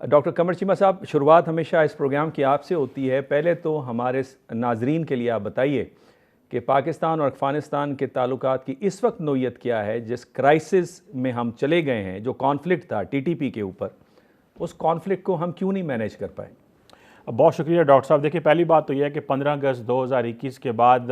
Doctor कमर चीमा साहब, शुरुआत हमेशा इस प्रोग्राम की आपसे होती है। पहले तो हमारे नाजरीन के लिए आप बताइए कि पाकिस्तान और अफ़गानिस्तान के ताल्लुकात की इस वक्त नोयत क्या है। जिस क्राइसिस में हम चले गए हैं, जो कॉन्फ्लिक्ट था टीटीपी के ऊपर, उस कॉन्फ्लिक्ट को हम क्यों नहीं मैनेज कर पाए? बहुत शुक्रिया डॉक्टर साहब। देखिए, पहली बात तो यह है कि 15 अगस्त 2021 के बाद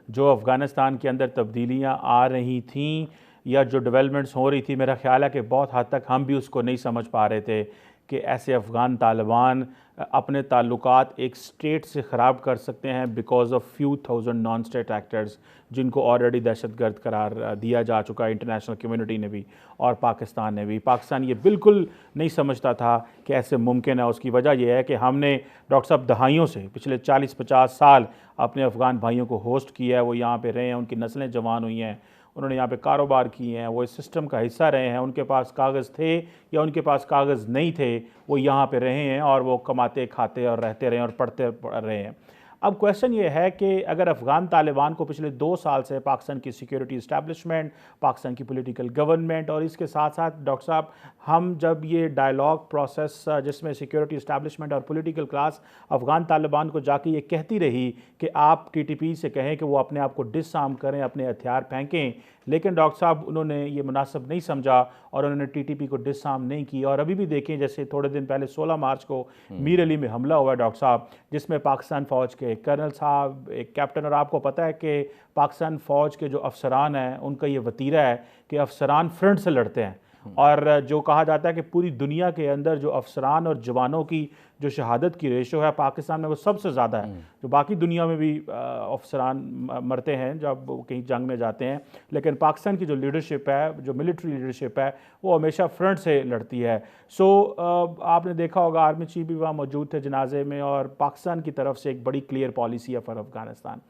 जो अफ़गानिस्तान के अंदर तब्दीलियां आ रही थीं या जो डेवलपमेंट्स हो रही थी, मेरा ख्याल है कि बहुत हद तक हम भी उसको नहीं समझ पा रहे थे कि ऐसे अफ़गान तालिबान अपने ताल्लुकात एक स्टेट से ख़राब कर सकते हैं because of few thousand non state actors, जिनको ऑलरेडी दहशतगर्द करार दिया जा चुका है इंटरनेशनल कम्युनिटी ने भी और पाकिस्तान ने भी। पाकिस्तान ये बिल्कुल नहीं समझता था कि ऐसे मुमकिन है। उसकी वजह यह है कि हमने डॉक्टर साहब दहाइयों से, पिछले 40-50 साल अपने अफ़गान भाइयों को होस्ट किया है। वो यहाँ पे रहे हैं, उनकी नस्लें जवान हुई हैं, उन्होंने यहाँ पे कारोबार किए हैं, वो इस सिस्टम का हिस्सा रहे हैं। उनके पास कागज़ थे या उनके पास कागज़ नहीं थे, वो यहाँ पे रहे हैं और वो कमाते खाते और रहते रहे और पढ़ते रहे हैं। अब क्वेश्चन ये है कि अगर अफ़गान तालिबान को पिछले 2 साल से पाकिस्तान की सिक्योरिटी इस्टेब्लिशमेंट, पाकिस्तान की पॉलिटिकल गवर्नमेंट और इसके साथ साथ डॉक्टर साहब, हम जब ये डायलॉग प्रोसेस जिसमें सिक्योरिटी इस्टेब्लिशमेंट और पॉलिटिकल क्लास अफ़गान तालिबान को जाके ये कहती रही कि आप टीटीपी से कहें कि वो अपने आप को डिसआर्म करें, अपने हथियार फेंकें, लेकिन डॉक्टर साहब उन्होंने ये मुनासिब नहीं समझा और उन्होंने टीटीपी को डिसआर्म नहीं किया। और अभी भी देखें, जैसे थोड़े दिन पहले 16 मार्च को मीर अली में हमला हुआ डॉक्टर साहब, जिसमें पाकिस्तान फ़ौज के कर्नल साहब, एक कैप्टन, और आपको पता है कि पाकिस्तान फ़ौज के जो अफसरान हैं उनका ये वतीरा है कि अफसरान फ्रंट से लड़ते हैं। और जो कहा जाता है कि पूरी दुनिया के अंदर जो अफसरान और जवानों की जो शहादत की रेशो है पाकिस्तान में, वो सबसे ज़्यादा है। जो बाकी दुनिया में भी अफसरान मरते हैं जब वो कहीं जंग में जाते हैं, लेकिन पाकिस्तान की जो लीडरशिप है, जो मिलिट्री लीडरशिप है, वो हमेशा फ्रंट से लड़ती है। सो आपने देखा होगा आर्मी चीफ भी वहाँ मौजूद थे जनाजे में, और पाकिस्तान की तरफ से एक बड़ी क्लियर पॉलिसी है फॉर अफगानिस्तान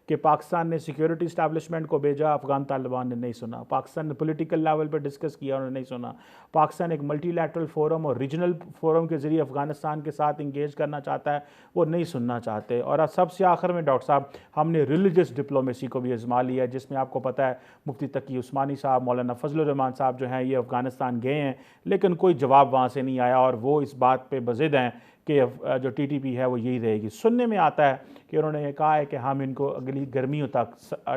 कि पाकिस्तान ने सिक्योरिटी इस्टेब्लिशमेंट को भेजा, अफगान तालिबान ने नहीं सुना। पाकिस्तान ने पॉलिटिकल लेवल पर डिस्कस किया, उन्होंने नहीं सुना। पाकिस्तान एक मल्टीलैटरल फोरम और रीजनल फोरम के जरिए अफगानिस्तान के साथ इंगेज करना चाहता है, वो नहीं सुनना चाहते। और सबसे आखिर में डॉक्टर साहब, हमने रिलीजियस डिप्लोमेसी को भी आजमा लिया, जिसमें आपको पता है मुफ्ती तकी उस्मानी साहब, मौलाना फजलुर रहमान साहब जो हैं, ये अफगानिस्तान गए हैं, लेकिन कोई जवाब वहाँ से नहीं आया और वो इस बात पर बज़िद हैं कि जो टीटीपी है वो यही रहेगी। सुनने में आता है कि उन्होंने ये कहा है कि हम इनको अगली गर्मियों तक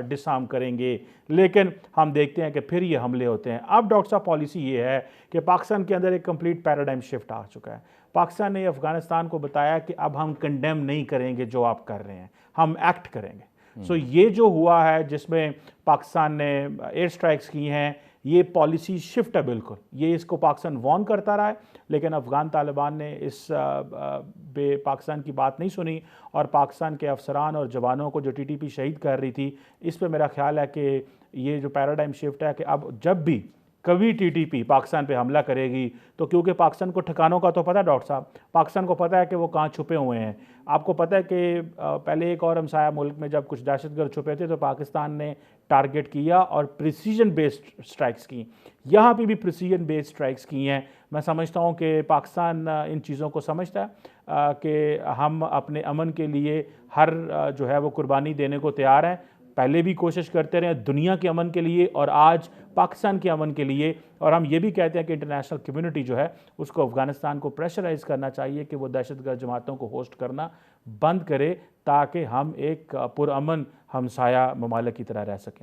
डिसआर्म करेंगे, लेकिन हम देखते हैं कि फिर ये हमले होते हैं। अब डॉक्टर साहब, पॉलिसी ये है कि पाकिस्तान के अंदर एक कंप्लीट पैराडाइम शिफ्ट आ चुका है। पाकिस्तान ने अफगानिस्तान को बताया कि अब हम कंडेम नहीं करेंगे जो आप कर रहे हैं, हम एक्ट करेंगे। सो ये जो हुआ है, जिसमें पाकिस्तान ने एयर स्ट्राइक्स की हैं, ये पॉलिसी शिफ्ट है बिल्कुल। ये इसको पाकिस्तान वार्न करता रहा है, लेकिन अफ़गान तालिबान ने इस पाकिस्तान की बात नहीं सुनी और पाकिस्तान के अफसरान और जवानों को जो टीटीपी शहीद कर रही थी, इस पर मेरा ख्याल है कि ये जो पैराडाइम शिफ्ट है कि अब जब भी कभी टीटीपी पाकिस्तान पे हमला करेगी, तो क्योंकि पाकिस्तान को ठिकानों का तो पता है डॉक्टर साहब, पाकिस्तान को पता है कि वो कहाँ छुपे हुए हैं। आपको पता है कि पहले एक और हमसाया मुल्क में जब कुछ दहशतगर्द छुपे थे तो पाकिस्तान ने टारगेट किया और प्रिसीजन बेस्ड स्ट्राइक्स की। यहाँ पे भी प्रिसीजन बेस्ड स्ट्राइक्स की हैं। मैं समझता हूँ कि पाकिस्तान इन चीज़ों को समझता है कि हम अपने अमन के लिए हर जो है वो कुर्बानी देने को तैयार हैं। पहले भी कोशिश करते रहे दुनिया के अमन के लिए और आज पाकिस्तान के अमन के लिए। और हम ये भी कहते हैं कि इंटरनेशनल कम्युनिटी जो है उसको अफगानिस्तान को प्रेशराइज करना चाहिए कि वो दहशतगर्द जमातों को होस्ट करना बंद करे, ताकि हम एक पुरअमन हमसाया ममालिक की तरह रह सकें।